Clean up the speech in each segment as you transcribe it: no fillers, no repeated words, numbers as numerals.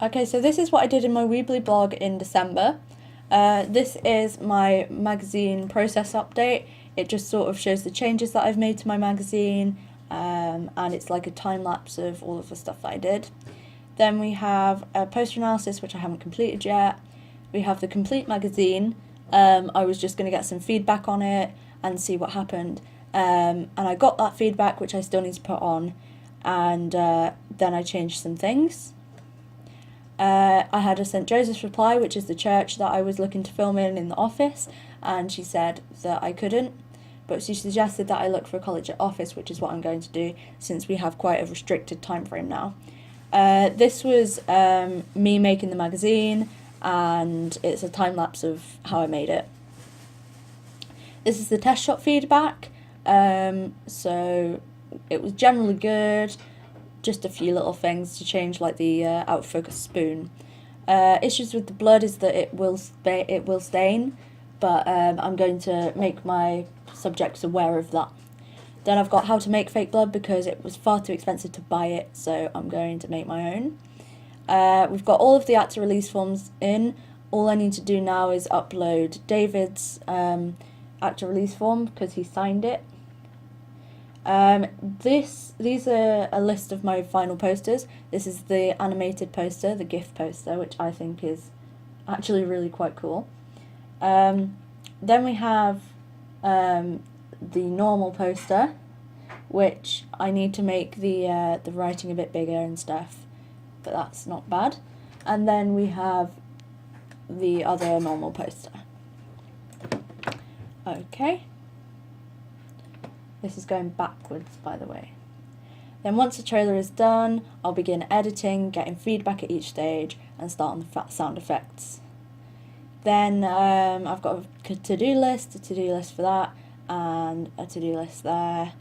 Okay, so this is what I did in my Weebly blog in December. This is my magazine process update. It just sort of shows the changes that I've made to my magazine, and it's like a time lapse of all of the stuff that I did. Then we have a poster analysis, which I haven't completed yet. We have the complete magazine. I was just going to get some feedback on it and see what happened. And I got that feedback, which I still need to put on, and then I changed some things. I had a St. Joseph's reply, which is the church that I was looking to film in the office, and she said that I couldn't, but she suggested that I look for a college at office, which is what I'm going to do since we have quite a restricted time frame now. This was me making the magazine, and it's a time lapse of how I made it. This is the test shot feedback. So it was generally good. Just a few little things to change, like the out of focus spoon. Issues with the blood is that it will stain, but I'm going to make my subjects aware of that. Then I've got how to make fake blood because it was far too expensive to buy it, so I'm going to make my own. We've got all of the actor release forms in. All I need to do now is upload David's actor release form because he signed it. These are a list of my final posters. This is the animated poster, the GIF poster, which I think is actually really quite cool. Then we have the normal poster, which I need to make the writing a bit bigger and stuff, but that's not bad. And then we have the other normal poster. Okay. This is going backwards, by the way. Then once the trailer is done, I'll begin editing, getting feedback at each stage, and start on the sound effects. Then I've got a to-do list for that, and a to-do list there.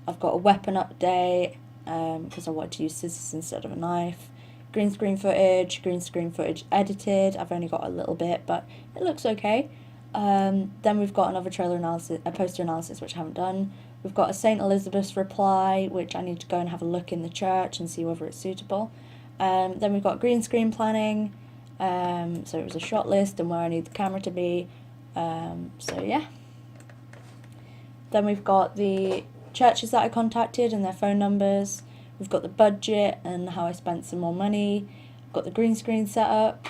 I've got a weapon update, because I want to use scissors instead of a knife. Green screen footage edited. I've only got a little bit, but it looks okay. Then we've got another trailer analysis, a poster analysis, which I haven't done. We've got a St. Elizabeth's reply, which I need to go and have a look in the church and see whether it's suitable. Then we've got green screen planning, so it was a shot list and where I need the camera to be, so yeah. Then we've got the churches that I contacted and their phone numbers. We've got the budget and how I spent some more money. We've got the green screen set up.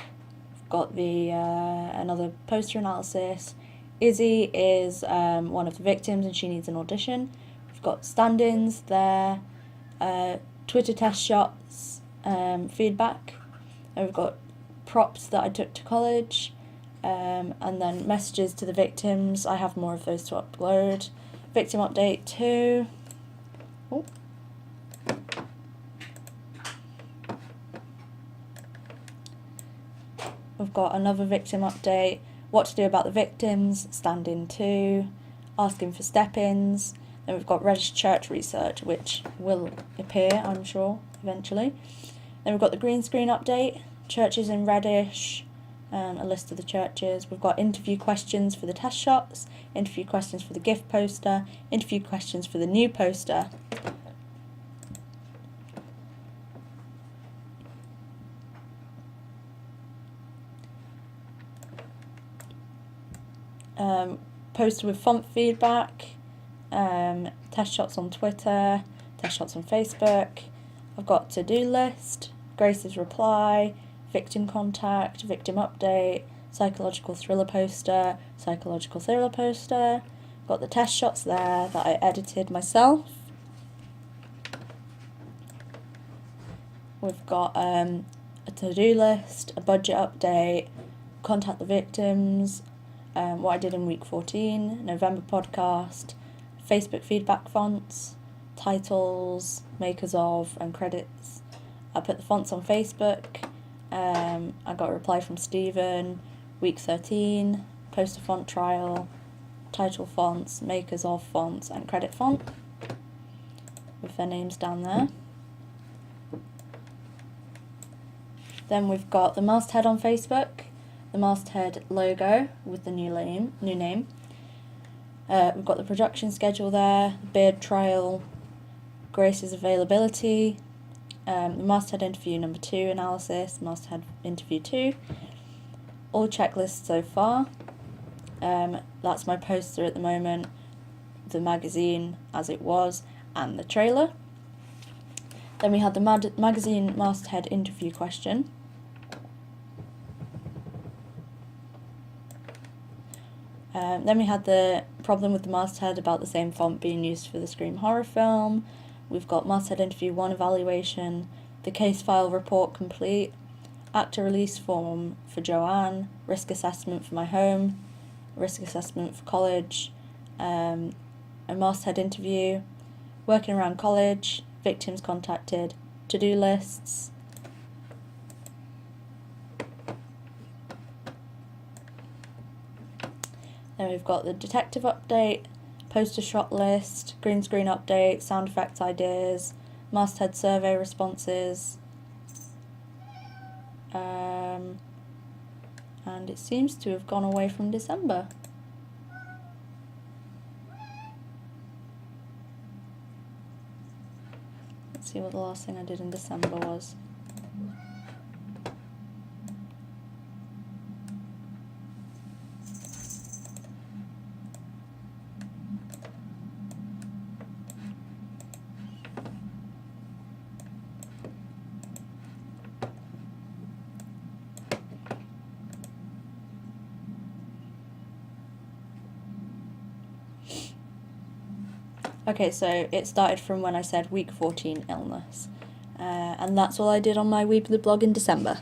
Got the another poster analysis. Izzy is one of the victims and she needs an audition. We've got stand-ins there, Twitter test shots, feedback, and we've got props that I took to college, and then messages to the victims. I have more of those to upload. Victim update 2. Oh. We've got another victim update, what to do about the victims, stand-in 2, asking for step-ins. Then we've got Reddish Church research, which will appear, I'm sure, eventually. Then we've got the green screen update, churches in Reddish, a list of the churches. We've got interview questions for the test shots, interview questions for the GIF poster, interview questions for the new poster. Poster with font feedback, test shots on Twitter, test shots on Facebook. I've got to-do list, Grace's reply, victim contact, victim update, psychological thriller poster. Got the test shots there that I edited myself. We've got a to-do list, a budget update, contact the victims, what I did in week 14, November podcast, Facebook feedback fonts, titles, makers of, and credits. I put the fonts on Facebook. I got a reply from Stephen, week 13, poster font trial, title fonts, makers of fonts, and credit font, with their names down there. Then we've got the masthead on Facebook, the masthead logo with the new name. We've got the production schedule there, beard trial, Grace's availability, masthead interview number 2 analysis, masthead interview 2, all checklists so far. That's my poster at the moment, the magazine as it was, and the trailer. Then we had the magazine masthead interview question. Then we had the problem with the masthead about the same font being used for the Scream horror film. We've got masthead interview 1 evaluation, the case file report complete, actor release form for Joanne, risk assessment for my home, risk assessment for college, a masthead interview, working around college, victims contacted, to-do lists. Then we've got the detective update, poster shot list, green screen update, sound effects ideas, masthead survey responses, and it seems to have gone away from December. Let's see what the last thing I did in December was. Okay, so it started from when I said week 14 illness. And that's all I did on my weekly blog in December.